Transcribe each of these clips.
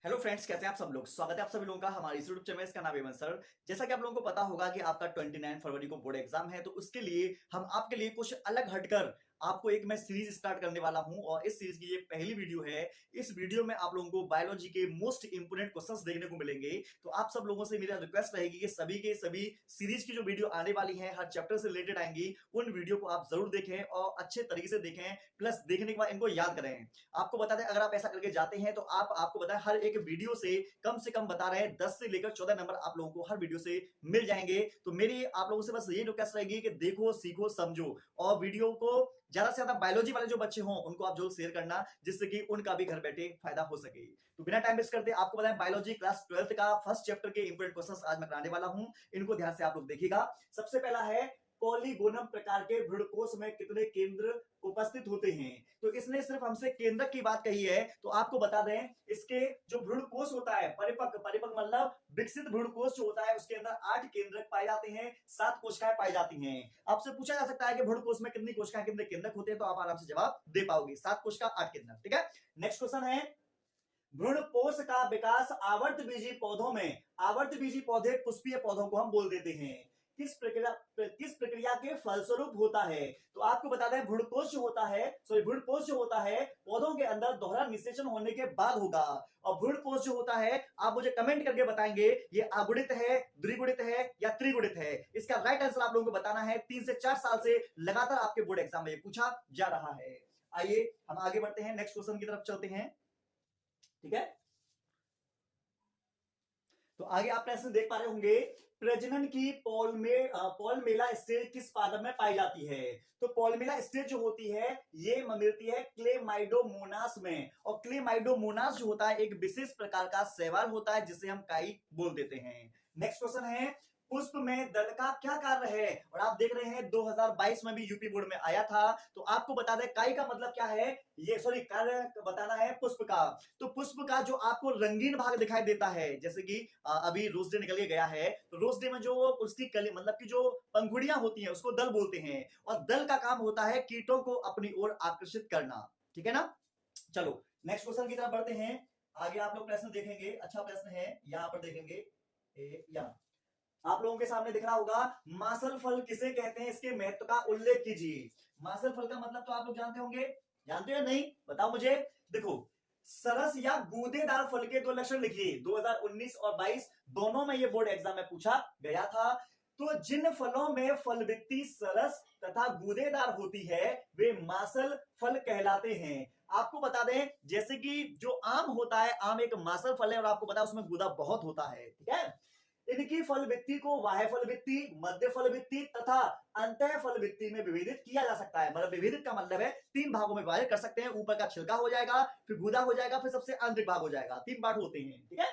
Hello friends, कैसे हैं आप सब लोग। स्वागत है आप सभी लोगों का हमारे इस यूट्यूब चैनल। इसका नाम है सर। जैसा कि आप लोगों को पता होगा कि आपका 29 फरवरी को बोर्ड एग्जाम है, तो उसके लिए हम आपके लिए कुछ अलग हटकर आपको एक मैं सीरीज स्टार्ट करने वाला हूं और इस सीरीज की ये पहली वीडियो है। इस वीडियो में आप लोगों को बायोलॉजी के मोस्ट इंपोर्टेंट क्वेश्चंस देखने को मिलेंगे। तो आप सब लोगों से मेरा रिक्वेस्ट रहेगी कि सभी के सभी सीरीज की जो वीडियो आने वाली है, हर चैप्टर से रिलेटेड आएंगी, उन वीडियो को आप जरूर देखें और अच्छे तरीके से देखें। प्लस देखने के बाद इनको याद करें। आपको बता दें, अगर आप ऐसा करके जाते हैं तो आपको बताएं, हर एक वीडियो से कम बता रहे हैं 10 से लेकर 14 नंबर आप लोगों को हर वीडियो से मिल जाएंगे। तो मेरी आप लोगों से बस ये रिक्वेस्ट रहेगी कि देखो, सीखो, समझो और वीडियो को ज्यादा से ज्यादा बायोलॉजी वाले जो बच्चे हों उनको आप जरूर शेयर करना, जिससे कि उनका भी घर बैठे फायदा हो सके। तो बिना टाइम वेस्ट करते आपको बताएं, बायोलॉजी क्लास 12th का फर्स्ट चैप्टर के इंपोर्टेंट क्वेश्चंस आज मैं कराने वाला हूं। इनको ध्यान से आप लोग देखिएगा। सबसे पहला है, पॉलीगोनम प्रकार के भ्रूणकोश में कितने केंद्र उपस्थित होते हैं। तो इसने सिर्फ हमसे केंद्रक की बात कही है। तो आपको बता दें, इसके जो भ्रूणकोश होता है, परिपक्व परिपक्व मतलब विकसित भ्रूणकोश जो होता है, उसके अंदर 8 केंद्रक पाए जाते हैं, 7 कोशिकाएं पाई जाती हैं। आपसे पूछा जा सकता है कि भ्रूणकोश में कितनी कोशिकाएं, कितने केंद्रक होते हैं, तो आप आराम से जवाब दे पाओगे, 7 कोशिका 8 केंद्रक। ठीक है। नेक्स्ट क्वेश्चन है, भ्रूणपोष का विकास आवर्त बीजी पौधों में, आवर्त बीजी पौधे पुष्पीय पौधों को हम बोल देते हैं, किस प्रक्रिया के फलस्वरूप होता है। तो आपको बता दें, भ्रूणकोश जो होता है, भ्रूणपोष जो होता है पौधों के अंदर दोहरा निषेचन होने के बाद होगा। और भ्रूणपोष जो होता है, आप मुझे कमेंट करके बताएंगे ये अगुणित है, द्विगुणित है या त्रिगुणित है। इसका राइट आंसर आप लोगों को बताना है। 3 से 4 साल से लगातार आपके बोर्ड एग्जाम में पूछा जा रहा है। आइए हम आगे बढ़ते हैं, नेक्स्ट क्वेश्चन की तरफ चलते हैं। ठीक है। तो आगे आप प्रश्न देख पा रहे होंगे, प्रजनन की पॉलमेला स्टेज किस पादप में पाई जाती है। तो पॉलमेला स्टेज जो होती है ये मिलती है क्लेमाइडोमोनास में। और क्लेमाइडोमोनास जो होता है एक विशेष प्रकार का शैवाल होता है, जिसे हम काई बोल देते हैं। नेक्स्ट क्वेश्चन है, पुष्प में दल का क्या कार्य है। और आप देख रहे हैं 2022 में भी यूपी बोर्ड में आया था। तो आपको बता दें, काई का मतलब क्या है, ये कार्य बताना है पुष्प का। तो पुष्प का जो आपको रंगीन भाग दिखाई देता है, जैसे कि अभी रोज डे निकल के गया है, तो रोज डे में जो उसकी कली मतलब कि जो पंखुड़ियां होती हैं उसको दल बोलते हैं। और दल का काम होता है कीटों को अपनी ओर आकर्षित करना। ठीक है ना। चलो नेक्स्ट क्वेश्चन की तरफ बढ़ते हैं। आगे आप लोग प्रश्न देखेंगे, अच्छा प्रश्न है, यहां पर देखेंगे, यहाँ आप लोगों के सामने दिख रहा होगा, मासल फल किसे कहते हैं, इसके महत्व का उल्लेख कीजिए। मासल फल का मतलब तो आप लोग जानते होंगे, जानते हो या नहीं बताओ मुझे। देखो, सरस या गूदेदार फल के 2 लक्षण लिखिए। 2019 और 22 दोनों में ये बोर्ड एग्जाम में पूछा गया था। तो जिन फलों में फलवृत्ति सरस तथा गूदेदार होती है वे मासल फल कहलाते हैं। आपको बता दें, जैसे कि जो आम होता है, आम एक मासल फल है और आपको पता है उसमें गूदा बहुत होता है। ठीक है। इनकी फल वृत्ति को बाह्य फल वृत्ति, मध्य फल वृत्ति तथा अंतः फल वृत्ति में विभेदित किया जा सकता है। मतलब विभेदित का मतलब है 3 भागों में विभाजित कर सकते हैं। ऊपर का छिलका हो जाएगा, फिर गूदा हो जाएगा, फिर सबसे आंतरिक भाग हो जाएगा। 3 पार्ट होते हैं। ठीक है।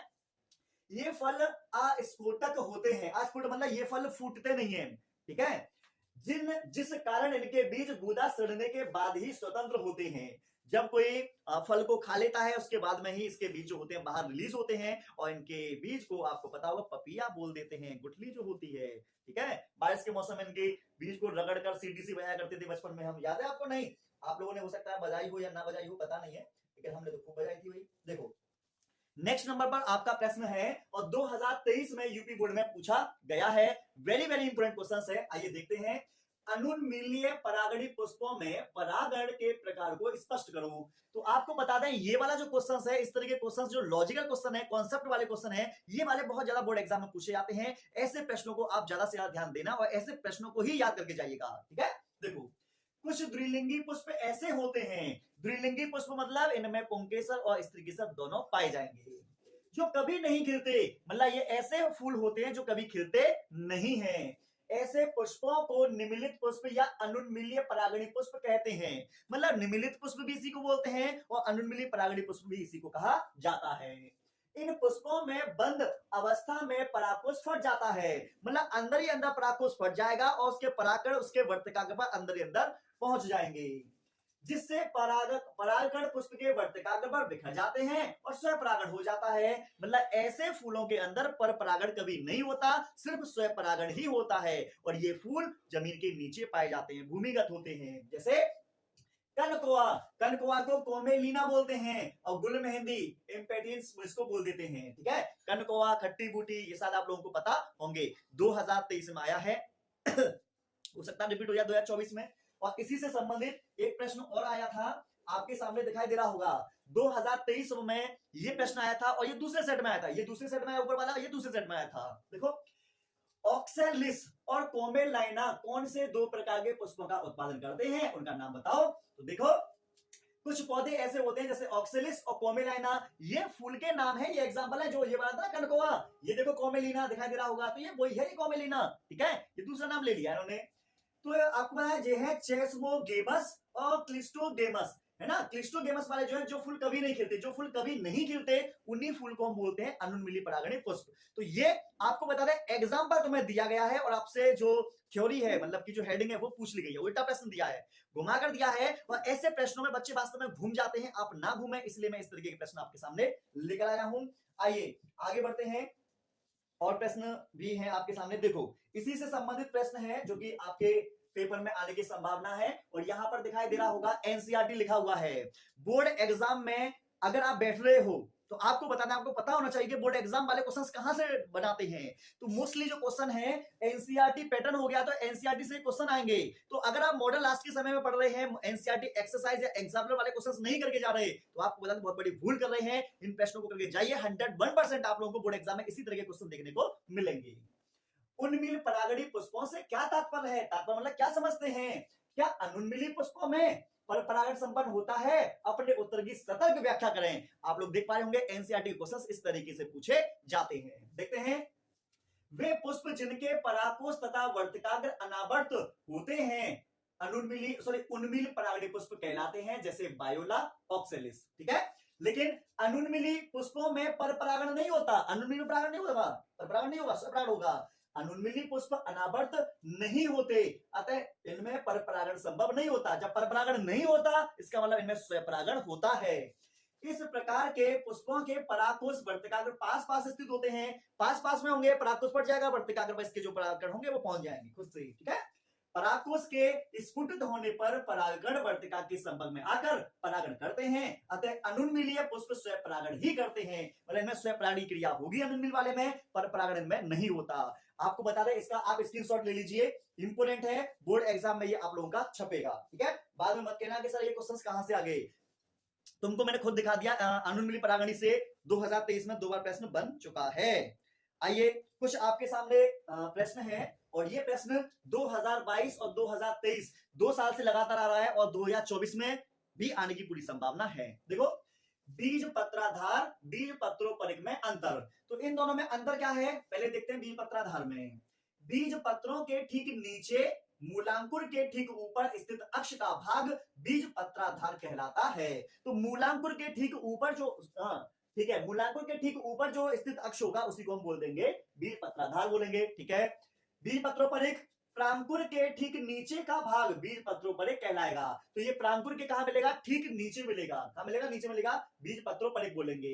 ये फल अस्फुटक होते हैं। अस्फुट मतलब ये फल फूटते नहीं है। ठीक है। जिस कारण इनके बीज गूदा सड़ने के बाद ही स्वतंत्र होते हैं। जब कोई फल को खा लेता है उसके बाद में ही इसके बीज जो होते हैं बाहर रिलीज होते हैं, और इनके बीज को आपको पता होगा पपिया बोल देते हैं, गुठली जो होती है। ठीक है। बारिश के मौसम में इनके बीज को रगड़ कर सीडीसी बजाया करते थे बचपन में, हम याद है आपको। नहीं, आप लोगों ने हो सकता है बजाई हो या ना बजाई हो, पता नहीं है, लेकिन हमने तो खूब बजाई थी भाई। देखो, नेक्स्ट नंबर पर आपका प्रश्न है और 2023 में यूपी बोर्ड में पूछा गया है। वेरी वेरी इंपोर्टेंट क्वेश्चन है। आइए देखते हैं, अनुन्मीलिय परागणी पुष्पों में परागण के प्रकार को स्पष्ट करो। तो आपको बता दें, ये वाला जो क्वेश्चन है, इस तरह के क्वेश्चन जो लॉजिकल क्वेश्चन है, कॉन्सेप्ट वाले क्वेश्चन है, ये वाले बहुत ज्यादा बोर्ड एग्जाम में पूछे जाते हैं। ऐसे प्रश्नों को आप ज्यादा से ज्यादा ध्यान देना और ऐसे प्रश्नों को ही याद करके जाइएगा। ठीक है। देखो, कुछ द्विलिंगी पुष्प ऐसे होते हैं, द्विलिंगी पुष्प मतलब इनमें पुंकेसर और स्त्रीकेसर दोनों पाए जाएंगे, जो कभी नहीं खिलते। मतलब ये ऐसे फूल होते हैं जो कभी खिलते नहीं हैं। ऐसे पुष्पों को निमिलित पुष्प या अनुन्मीलिय परागणी पुष्प कहते हैं। मतलब निमिलित पुष्प भी इसी को बोलते हैं और अनुन्मीलिय परागणी पुष्प भी इसी को कहा जाता है। इन पुष्पों में बंद अवस्था में परागकोश फट जाता है। मतलब अंदर ही अंदर परागकोश फट जाएगा और उसके परागकण उसके वर्तिकाग्र पर अंदर ही अंदर पहुंच जाएंगे, जिससे परागकण पुष्प के वर्तिकाग्र पर बिखर जाते हैं और स्वपरागण हो जाता है। मतलब ऐसे फूलों के अंदर पर परागण कभी नहीं होता, सिर्फ स्वपरागण ही होता है। और ये फूल जमीन के नीचे पाए जाते हैं, भूमिगत होते हैं। जैसे कनकोआ, कनकोआ को कोमेलिना बोलते हैं और गुल मेहंदी इम्पेटियंस इसको बोल देते हैं। ठीक है, कनकोआ, खट्टी बूटी, ये शायद आप लोगों को पता होंगे। 2023 में आया है हो सकता है रिपीट हो जाए 2024 में। और इसी से संबंधित एक प्रश्न और आया था, आपके सामने दिखाई दे रहा होगा। 2023 में ये प्रश्न आया था और ये दूसरे सेट में आया था, ये दूसरे सेट में आया ऊपर वाला, ये दूसरे सेट में आया था। देखो, ऑक्सेलिस और कोमेलाइना कौन से दो प्रकार के पुष्पों का उत्पादन करते हैं, उनका नाम बताओ। तो देखो, कुछ पौधे ऐसे होते हैं जैसे ऑक्सेलिस और कोमेलाइना, ये फूल के नाम है, ये एग्जांपल है। जो ये वाला था कनकोआ, ये देखो कोमेलिना दिखाई दे रहा होगा, तो ये वही है, ये कोमेलिना। ठीक है, ये दूसरा नाम ले लिया इन्होंने। तो आपको पता है ये है चेस्मोगेमस और क्लिस्टोगेमस, है ना। क्लिस्टोगेमस वाले जो है, जो फूल कभी नहीं खिलते, जो फूल कभी नहीं खिलते, उन्हीं फूल को हम बोलते हैं अनुन्मिली परागणी पुष्प। तो ये आपको बता दें, एग्जांपल तुम्हें दिया गया है और आपसे जो थ्योरी है, मतलब की जो हेडिंग है वो पूछ ली गई है, उल्टा प्रश्न दिया है, घुमा कर दिया है। और ऐसे प्रश्नों में बच्चे वास्तव में घूम जाते हैं, आप ना घूमे इसलिए मैं इस तरीके के प्रश्न आपके सामने लेकर आया हूं। आइए आगे बढ़ते हैं, और प्रश्न भी है आपके सामने। देखो, इसी से संबंधित प्रश्न है जो कि आपके पेपर में आने की संभावना है। और यहां पर दिखाई दे रहा होगा एनसीईआरटी लिखा हुआ है। बोर्ड एग्जाम में अगर आप बैठ रहे हो तो आपको बताना, आपको पता होना चाहिए कि बोर्ड एग्जाम वाले क्वेश्चंस कहां से बनाते हैं। तो मोस्टली जो क्वेश्चन है एनसीईआरटी पैटर्न हो गया, तो एनसीईआरटी से क्वेश्चन आएंगे। तो अगर आप मॉडल लास्ट के समय में पढ़ रहे हैं, एनसीईआरटी एक्सरसाइज या एग्जाम्पलर वाले क्वेश्चंस नहीं करके जा रहे, तो आपको बता बहुत बड़ी भूल कर रहे हैं। इन प्रश्नों को करके जाइए, 101% आप लोगों को बोर्ड एग्जाम में इसी तरह के क्वेश्चन देखने को मिलेंगे। उन्मिल परागणी पुष्पों से क्या तात्पर्य है, तात्पर्य मतलब क्या समझते हैं। क्या अनुन्मिली पुष्पों में पर परागण संपन्न होता है, अपने उत्तर की सतर्क व्याख्या करें। आप लोग देख पा रहे होंगे एनसीईआरटी क्वेश्चंस इस तरीके से पूछे जाते हैं। देखते हैं, वे पुष्प जिनके पराकोष तथा वर्तिकाग्र अनावर्त होते हैं उन्मिल परागणी पुष्प कहलाते हैं, जैसे वायोला, ऑक्सेलिस। ठीक है, लेकिन अनुन्मिली पुष्पों में पर परागण नहीं होता, अनुन्मिल परागण नहीं होगा, पर परागण नहीं होगा, स्वपरागण होगा। अनुन्मिली पुष्प अनावर्त नहीं होते, अतः इनमें परपरागण संभव नहीं होता। जब परपरागण नहीं होता, इसका मतलब इनमें स्वपरागण होता है। इस प्रकार के पुष्पों के पराकोष वर्तिकाग्र पास पास स्थित होते हैं, पास पास में होंगे, पराकोष पड़ जाएगा, वर्तिकाग्र पर इसके जो परागण होंगे वो पहुंच जाएंगे खुद से। ठीक है, पराकोष के स्फुटित होने पर परागण वर्तिका के संपर्क में आकर परागण करते हैं, अतः अनुन्मिलीय पुष्प स्वपरागण ही करते हैं। मतलब इनमें स्वपरागणी क्रिया होगी अनुन्मिल वाले में, पर परागण इनमें नहीं होता। आपको बता दें, इसका आप स्क्रीनशॉट ले लीजिए, इंपोर्टेंट है, बोर्ड एग्जाम में ये आप लोगों का छपेगा। ठीक है, बाद में मत कहना कि सर ये क्वेश्चंस कहां से आ गए, तुमको मैंने खुद दिखा दिया। अनुन्मिली परागणी से 2023 में 2 बार प्रश्न बन चुका है। आइए, कुछ आपके सामने प्रश्न है, और ये प्रश्न 2022 और 2023 2 साल से लगातार आ रहा है, और 2024 में भी आने की पूरी संभावना है। देखो, बीज पत्राधार, बीज पत्रोपरिक में अंतर। तो इन दोनों में अंतर क्या है, पहले देखते हैं। बीज पत्राधार में बीज पत्रों के ठीक नीचे मूलांकुर के ठीक ऊपर स्थित अक्ष का भाग बीज पत्राधार कहलाता है। तो मूलांकुर के ठीक ऊपर जो, ठीक है, मूलांकुर के ठीक ऊपर जो स्थित अक्ष होगा उसी को हम बोल देंगे बीज पत्राधार बोलेंगे। ठीक है, बीज पत्रोपरिक प्रांकुर के ठीक नीचे का भाग बीज पत्रोपरिक कहलाएगा। तो ये प्रांकुर के कहां मिलेगा, ठीक नीचे मिलेगा। कहां मिलेगा, नीचे मिलेगा, बीज पत्रोपरिक बोलेंगे।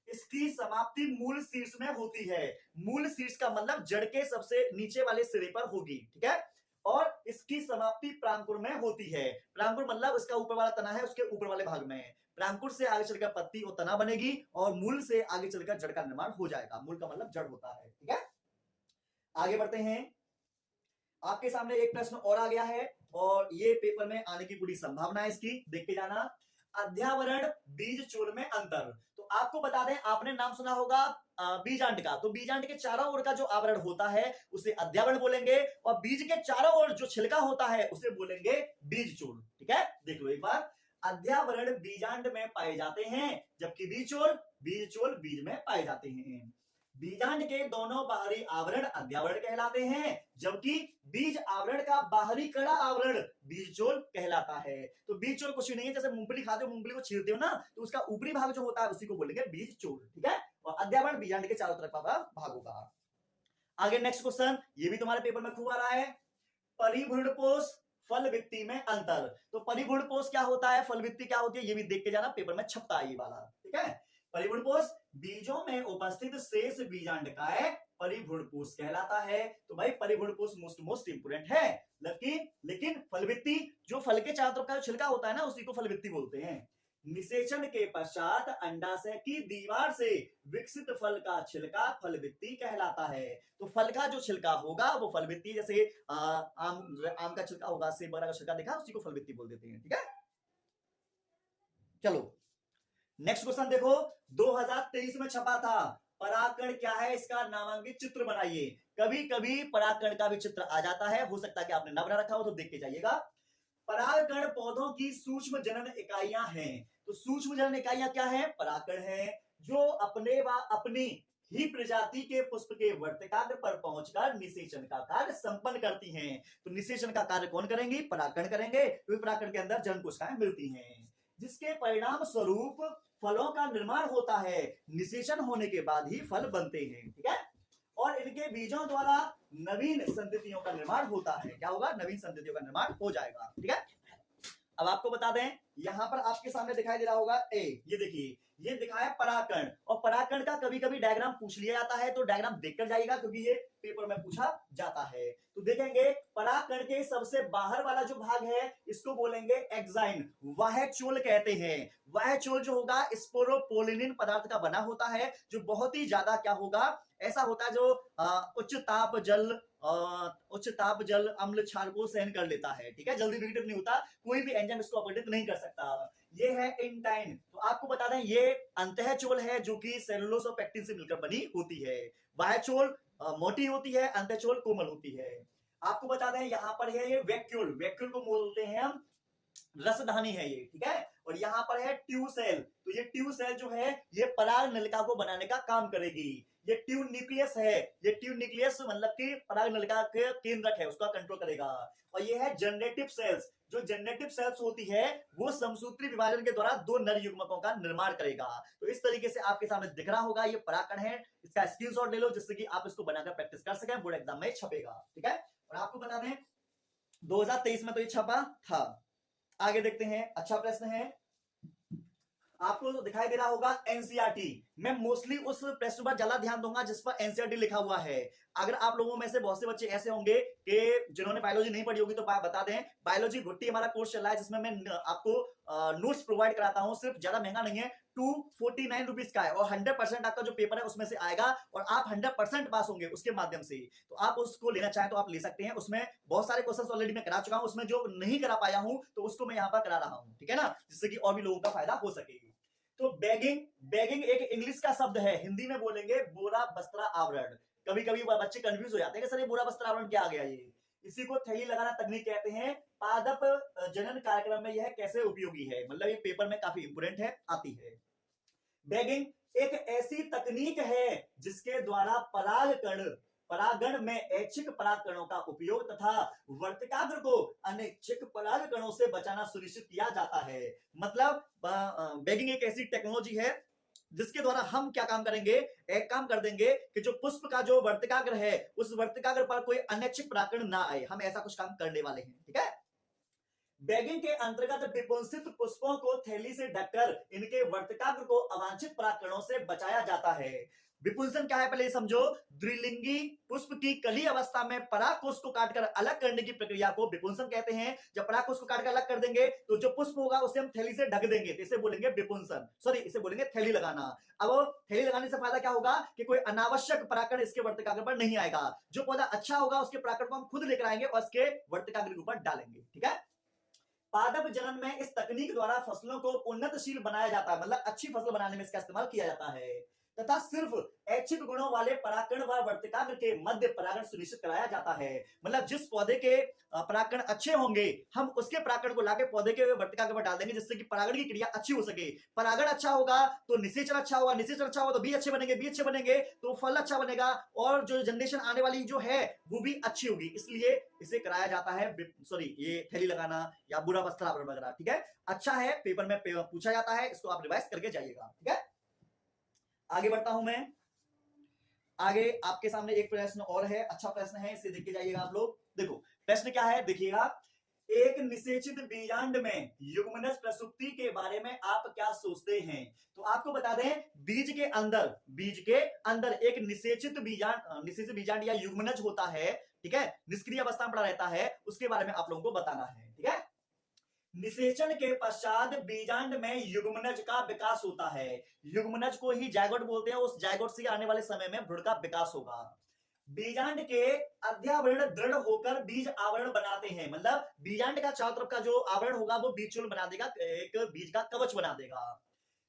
इसकी समाप्ति मूल शीर्ष में होती है। मूल शीर्ष का मतलब जड़ के सबसे नीचे वाले सिरे पर होगी। ठीक है, और इसकी समाप्ति प्रांकुर में होती है। प्रांकुर मतलब उसका ऊपर वाला तना है, उसके ऊपर वाले भाग में। प्रांकुर से आगे चलकर पत्ती और तना बनेगी, और मूल से आगे चलकर जड़ का निर्माण हो जाएगा। मूल का मतलब जड़ होता है। ठीक है, आगे बढ़ते हैं। आपके सामने एक प्रश्न और आ गया है, और ये पेपर में आने की पूरी संभावना है इसकी, देख के जाना। अध्यावरण बीज चोल में अंतर। तो आपको बता दें, आपने नाम सुना होगा बीजांड का। तो बीजांड के चारों ओर का जो आवरण होता है उसे अध्यावरण बोलेंगे, और बीज के चारों ओर जो छिलका होता है उसे बोलेंगे बीज चोल। ठीक है, देख लो एक बार। अध्यावरण बीजांड में पाए जाते हैं, जबकि बीज चोल बीज में पाए जाते हैं। बीजांड के दोनों बाहरी आवरण अध्यावरण कहलाते हैं, जबकि बीज आवरण का बाहरी कड़ा आवरण बीजचोल कहलाता है। तो बीजचोल कुछ नहीं है, जैसे मूंगफली खाते हो, मूंगफली को छीलते हो ना, तो उसका ऊपरी भाग जो होता है उसी को बोलेंगे बीजचोल। ठीक है, और अध्यावरण बीजांड के चारों तरफ का भाग होगा। आगे नेक्स्ट क्वेश्चन, ये भी तुम्हारे पेपर में खूब आ रहा है। परिभ्रूणपोष फल वित्ती में अंतर। तो परिभ्रूणपोष क्या होता है, फल वित्ती क्या होती है, ये भी देख के जाना, पेपर में छपता है ये वाला। ठीक है, परिभ्रूणपोष बीजों में उपस्थित शेष बीजांडकाय परिभ्रूणकोश कहलाता है। तो भाई परिभ्रूणकोश मोस्ट इंपोर्टेंट है। लेकिन फलवित्ती, जो फल के चारों तरफ का छिलका होता है ना, उसी को फलवित्ती बोलते हैं। निषेचन के पश्चात अंडाशय की दीवार से विकसित फल का छिलका फलवित्ती कहलाता है। तो फल का जो छिलका होगा वो फलवित्ती, जैसे आम का छिलका होगा, सेब वगैरह का छिलका देखा, उसी को फलवित्ती बोल देते हैं। ठीक है, चलो नेक्स्ट क्वेश्चन देखो, 2023 में छपा था। परागकण क्या है, इसका नामांकित चित्र बनाइए। कभी कभी परागकण का भी चित्र आ जाता है, हो सकता है कि आपने ना बना रखा हो तो देख के जाइएगा। परागकण पौधों की सूक्ष्म जनन इकाइयां हैं। तो सूक्ष्म जनन इकाइयां क्या है, परागकण है, जो अपनी ही प्रजाति के पुष्प के वर्तिकाग्र पर पहुंचकर निषेचन का कार्य संपन्न करती हैं। तो निषेचन का कार्य कौन करेंगे, परागकण करेंगे, क्योंकि परागकण के अंदर जनन कोशिकाएं मिलती हैं, जिसके परिणाम स्वरूप फलों का निर्माण होता है। निषेचन होने के बाद ही फल बनते हैं। ठीक है, और इनके बीजों द्वारा नवीन संततियों का निर्माण होता है। क्या होगा, नवीन संततियों का निर्माण हो जाएगा। ठीक है, अब आपको बता दें, यहां पर आपके सामने दिखाई दे रहा होगा ए, ये देखिए, ये दिखाया परागकण, और परागकण का कभी कभी डायग्राम पूछ लिया जाता है, तो डायग्राम देखकर जाइएगा, क्योंकि ये पेपर में पूछा जाता है। तो देखेंगे परागकण के सबसे बाहर वाला जो भाग है, इसको बोलेंगे एक्साइन, वह चोल कहते हैं। वह चोल जो होगा स्पोरोपोलिनिन पदार्थ का बना होता है, जो बहुत ही ज्यादा क्या होगा, ऐसा होता है जो उच्च ताप जल अम्ल क्षार को सहन कर लेता है। ठीक है, जल्दी विघटित नहीं होता, कोई भी एंजाइम इसको अपघटित नहीं कर सकता। ये है इंटाइन। तो आपको बता दें, ये अंतः चोल है, जो कि सेलुलोज और पेक्टिन से मिलकर बनी होती है। बाह्य चोल मोटी होती है, अंतः चोल कोमल होती है। आपको बता दें, यहाँ पर है ये वैक्यूल, वैक्यूल को बोलते हैं हम रसधानी है ये। ठीक है, और यहाँ पर है ट्यूब सेल। तो ये ट्यूब सेल जो है, ये पराग नलिका को बनाने का काम करेगी। ये ट्यूब न्यूक्लियस है, ये ट्यूब न्यूक्लियस मतलब कि पराग नलिका के केंद्रक है, उसका कंट्रोल करेगा। और ये है जनरेटिव सेल्स। जो जनरेटिव सेल्स होती है, वो समसूत्री विभाजन के द्वारा दो नर युग्मकों का निर्माण करेगा। तो इस तरीके से आपके सामने दिख रहा होगा, ये परागकण है। इसका स्क्रीनशॉट ले लो, जिससे कि आप इसको बनाकर प्रैक्टिस कर सकें, बोर्ड एग्जाम में छपेगा। ठीक है, और आपको बता दें 2023 में तो ये छपा था। आगे देखते हैं, अच्छा प्रश्न है, आपको दिखाई दे रहा होगा एनसीईआरटी। मैं मोस्टली उस प्रश्न पर ज्यादा ध्यान दूंगा जिस पर एनसीईआरटी लिखा हुआ है। अगर आप लोगों में से बहुत से बच्चे ऐसे होंगे कि जिन्होंने बायोलॉजी नहीं पढ़ी होगी, तो बता दें, बायोलॉजी घुट्टी हमारा कोर्स चल रहा है, जिसमें मैं आपको नोट्स प्रोवाइड कराता हूं। सिर्फ ज्यादा महंगा नहीं है, 249 रुपीज का है, और 100% आपका जो पेपर है उसमें से आएगा, और आप 100% पास होंगे उसके माध्यम से। तो आप उसको लेना चाहें तो आप ले सकते हैं। उसमें बहुत सारे क्वेश्चंस ऑलरेडी मैं करा चुका हूं, उसमें जो नहीं करा पाया हूं तो उसको मैं यहाँ पर करा रहा हूं। ठीक है ना, जिससे कि और भी लोगों का फायदा हो सके। तो बैगिंग एक इंग्लिश का शब्द है, हिंदी में बोलेंगे बोरा बस्त्रा आवरण। कभी कभी बच्चे कंफ्यूज हो जाते हैं कि सर ये बोरा बस्त्रा आवरण क्या आ गया। ये इसी को थैली लगाना तकनीक कहते हैं। पादप जनन कार्यक्रम में यह कैसे उपयोगी है, मतलब ये पेपर में काफी इंपोर्टेंट है, आती है। बैगिंग एक ऐसी तकनीक है जिसके द्वारा परागण में ऐच्छिक परागकणों का उपयोग तथा वर्तिकाग्र को अनैच्छिक परागकणों से बचाना सुनिश्चित किया जाता है। मतलब बैगिंग एक ऐसी टेक्नोलॉजी है जिसके द्वारा हम क्या काम करेंगे, एक काम कर देंगे कि जो पुष्प का जो वर्तिकाग्र है, उस वर्तिकाग्र पर कोई अनैच्छिक परागकण ना आए। हम ऐसा कुछ काम करने वाले हैं। ठीक है, बैगिंग के अंतर्गत विपुंसित पुष्पों को थैली से ढककर इनके वर्तिकाग्र को अवांछित परागकणों से बचाया जाता है। विपुंसन क्या है पहले समझो। द्विलिंगी पुष्प की कली अवस्था में परागकोश को काटकर अलग करने की प्रक्रिया को विपुंसन कहते हैं। जब परागकोश को काटकर अलग कर देंगे तो जो पुष्प होगा उसे हम थैली से ढक देंगे, तो इसे बोलेंगे विपुंसन, सॉरी इसे बोलेंगे थैली लगाना। अब थैली लगाने से फायदा क्या होगा कि कोई अनावश्यक परागकण इसके वर्तिकाग्र पर नहीं आएगा। जो पौधा अच्छा होगा उसके परागकण को हम खुद लेकर आएंगे और इसके वर्तिकाग्र के ऊपर डालेंगे। ठीक है, पादप जनन में इस तकनीक द्वारा फसलों को उन्नतशील बनाया जाता है, मतलब अच्छी फसल बनाने में इसका इस्तेमाल किया जाता है, तथा सिर्फ ऐच्छिक गुणों वाले परागकण व वर्तिकाग्र के मध्य परागण सुनिश्चित कराया जाता है। मतलब जिस पौधे के परागकण अच्छे होंगे, हम उसके परागकण को लाके पौधे के वर्तिकाग्र पर डाल देंगे, जिससे कि परागण की क्रिया अच्छी हो सके। परागण अच्छा होगा तो निषेचन अच्छा होगा, निषेचन अच्छा होगा तो बीज अच्छे बनेंगे, बीज अच्छे बनेंगे तो फल अच्छा बनेगा, और जो जनरेशन आने वाली जो है वो भी अच्छी होगी। इसलिए इसे कराया जाता है, सॉरी ये थैली लगाना या बुरा वस्त्र आवरण वगैरह। ठीक है, अच्छा है, पेपर में पूछा जाता है, इसको आप रिवाइज करके जाइएगा। ठीक है, आगे बढ़ता हूं मैं। आगे आपके सामने एक प्रश्न और है, अच्छा प्रश्न है, इसे देख के जाइएगा आप लोग। देखो प्रश्न क्या है, देखिएगा। एक निषेचित बीजांड में युग्मनज प्रसुप्ति के बारे में आप क्या सोचते हैं? तो आपको बता दें, बीज के अंदर एक निषेचित बीजांड या युग्मनज होता है, ठीक है, निष्क्रिय अवस्था में पड़ा रहता है, उसके बारे में आप लोगों को बताना है, ठीक है। निषेचन के पश्चात बीजांड में युग्मनज का विकास होता है, युग्मनज को ही जायगोट बोलते हैं, उस जायगोट से आने वाले समय में भ्रूण का विकास होगा। बीजांड के अध्यावरण दृढ़ होकर बीज आवरण बनाते हैं, मतलब बीजांड का चारों तरफ का जो आवरण होगा वो बीजचूल बना देगा, एक बीज का कवच बना देगा।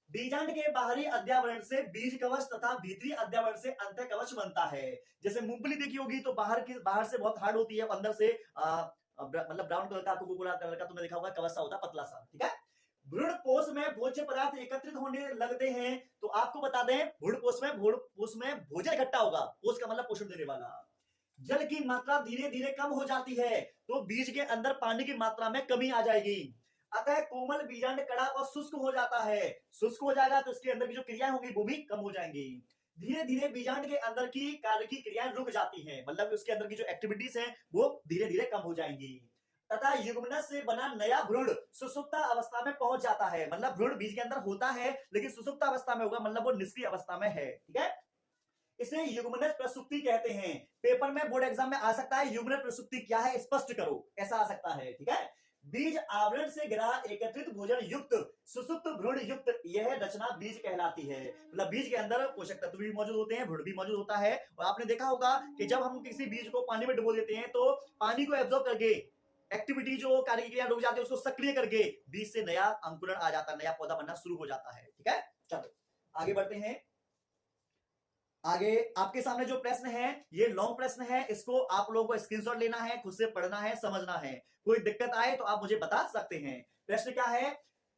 बीजांड के बाहरी अध्यावरण से बीज कवच तथा भीतरी अध्यावरण से अंतः कवच बनता है। जैसे मूंगफली देखी होगी तो बाहर से बहुत हार्ड होती है, अंदर से मतलब ब्राउन कलर का, कोकोकोला कलर का तुमने देखा होगा, कवच सा होता है, पतला सा, ठीक है। भ्रूण कोश में भोज्य पदार्थ एकत्रित होने लगते हैं, तो आपको बता दें भ्रूण कोश में भोजन इकट्ठा होगा, कोश का मतलब पोषण देने वाला। जल की मात्रा धीरे धीरे कम हो जाती है, तो बीज के अंदर पानी की मात्रा में कमी आ जाएगी, अतः कोमल बीजांड कड़ा और शुष्क हो जाता है। शुष्क हो जाएगा तो इसके अंदर की जो क्रियाएं होंगी वो भी कम हो जाएंगी। धीरे धीरे बीजांड के अंदर की कार्य की क्रियाएं रुक जाती हैं, मतलब उसके अंदर की जो एक्टिविटीज हैं वो धीरे धीरे कम हो जाएंगी, तथा युग्मनज से बना नया भ्रूण सुसुप्त अवस्था में पहुंच जाता है। मतलब भ्रूण बीज के अंदर होता है लेकिन सुसुप्त अवस्था में होगा, मतलब वो निष्क्रिय अवस्था में है, ठीक है। इसे युग्मनज प्रसुप्ति कहते हैं। पेपर में बोर्ड एग्जाम में आ सकता है युग्मनज प्रसुप्ति क्या है स्पष्ट करो, ऐसा आ सकता है, ठीक है। बीज आवरण से घिरा एकत्रित भोजन युक्त सुसुप्त भ्रूण युक्त यह रचना बीज कहलाती है। मतलब बीज के अंदर पोषक तत्व भी मौजूद होते हैं, भ्रूण भी मौजूद होता है, और आपने देखा होगा कि जब हम किसी बीज को पानी में डुबो देते हैं तो पानी को एब्जॉर्ब करके एक्टिविटी जो कार्य क्रिया रुक जाती है उसको सक्रिय करके बीज से नया अंकुरण आ जाता है, नया पौधा बनना शुरू हो जाता है, ठीक है। चलो आगे बढ़ते हैं। आगे आपके सामने जो प्रश्न है ये लॉन्ग प्रश्न है, इसको आप लोगों को स्क्रीनशॉट लेना है, खुद से पढ़ना है, समझना है। कोई दिक्कत आए तो आप मुझे बता सकते हैं। प्रश्न क्या है?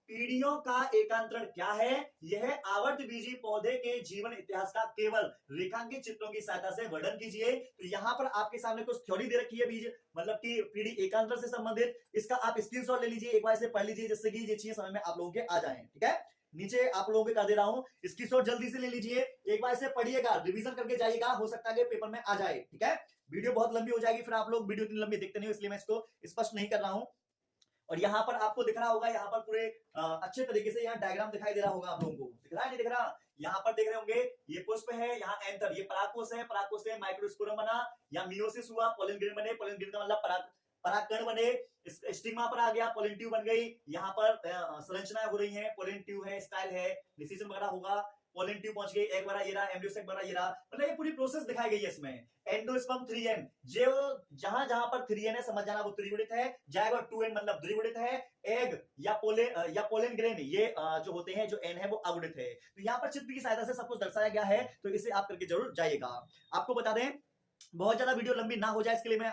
पीढ़ियों का एकांतरण क्या है? यह आवर्त बीजी पौधे के जीवन इतिहास का केवल रेखांकित चित्रों की सहायता से वर्णन कीजिए। तो यहाँ पर आपके सामने कुछ थ्योरी दे रखी है बीज मतलब कि पीढ़ी एकांतरण से संबंधित, इसका आप स्क्रीनशॉट ले लीजिए, एक बार से पढ़ लीजिए जिससे कि ये चीजें समझ में आप लोगों के आ जाए, ठीक है। नीचे आप लोगों को कर दे रहा हूं, स्क्रीनशॉट जल्दी से ले लीजिए, एक बार से पढ़िएगा, रिवीजन करके जाइएगा, हो सकता है कि पेपर में आ जाए, ठीक है। वीडियो बहुत लंबी हो जाएगी, फिर आप लोग वीडियो इतनी लंबी देखते नहीं, इसलिए मैं इसको स्पष्ट नहीं कर रहा हूं। और यहाँ पर आपको दिख रहा होगा, यहाँ पर पूरे अच्छे तरीके से यहाँ डायग्राम दिखाई दे रहा होगा, आप लोगों को दिख रहा है नहीं दिख रहा? यहाँ पर देख रहे होंगे ये पुष्प है, यहाँ एंथर, ये परागकोश है, परागकोश से माइक्रोस्पोरम बना, यहाँ मियोसिस हुआ, पोलन ग्रेन बने, पोलन ग्रेन का मतलब परागकण बने, स्टिग्मा पर आ गया, पोलन ट्यूब बन गई, यहाँ पर संरचनाएं हो रही हैं, पोलन ट्यूब है, स्टाइल है, निषेचन वगैरह होगा, पोलन ट्यूब पहुंच गई, एक बार ये रहा, एम्ब्रियोसेक बना ये रहा, मतलब ये पूरी प्रोसेस दिखाई गई है इसमें। एंडोस्पर्म 3n, जो जहां जहां पर 3n है समझ जाना वो त्रिगुणित है, जायगोट 2n मतलब द्विगुणित है, एग या पोलन ग्रेन ये जो होते हैं जो n है वो अगुणित है। तो यहाँ पर चित्र की सहायता से सब कुछ दर्शाया गया है, तो इसे आप करके जरूर जाइएगा। आपको बता दें बहुत ज्यादा वीडियो लंबी ना हो जाए इसके लिए मैं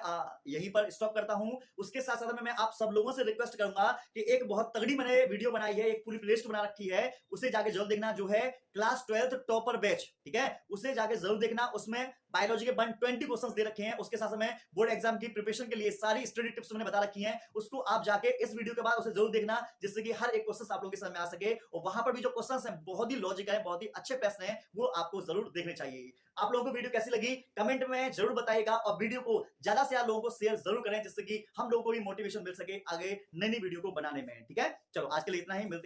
यहीं पर स्टॉप करता हूं। उसके साथ साथ में मैं आप सब लोगों से रिक्वेस्ट करूंगा कि एक बहुत तगड़ी मैंने वीडियो बनाई है, एक पूरी प्लेलिस्ट बना रखी है, उसे जाके जरूर देखना, जो है क्लास 12th टॉपर बैच, ठीक है, उसे जाके जरूर देखना। उसमें बायोलॉजी के 120 क्वेश्चंस दे रखे हैं, उसके साथ में बोर्ड एग्जाम की प्रिपरेशन के लिए सारी स्टडी टिप्स मैंने बता रखी हैं, उसको आप जाके इस वीडियो के बाद उसे जरूर देखना, जिससे कि हर एक क्वेश्चन आप लोगों के समझ में आ सके। और वहां पर भी जो क्वेश्चंस हैं बहुत ही लॉजिकल है, बहुत ही अच्छे प्रश्न हैं, वो आपको जरूर देखने चाहिए। आप लोगों को वीडियो कैसी लगी कमेंट में जरूर बताइएगा, और वीडियो को ज्यादा से ज्यादा लोगों को शेयर जरूर करें, जिससे कि हम लोगों को भी मोटिवेशन मिल सके आगे नई नई वीडियो को बनाने में, ठीक है। चलो आज के लिए इतना ही, मिलते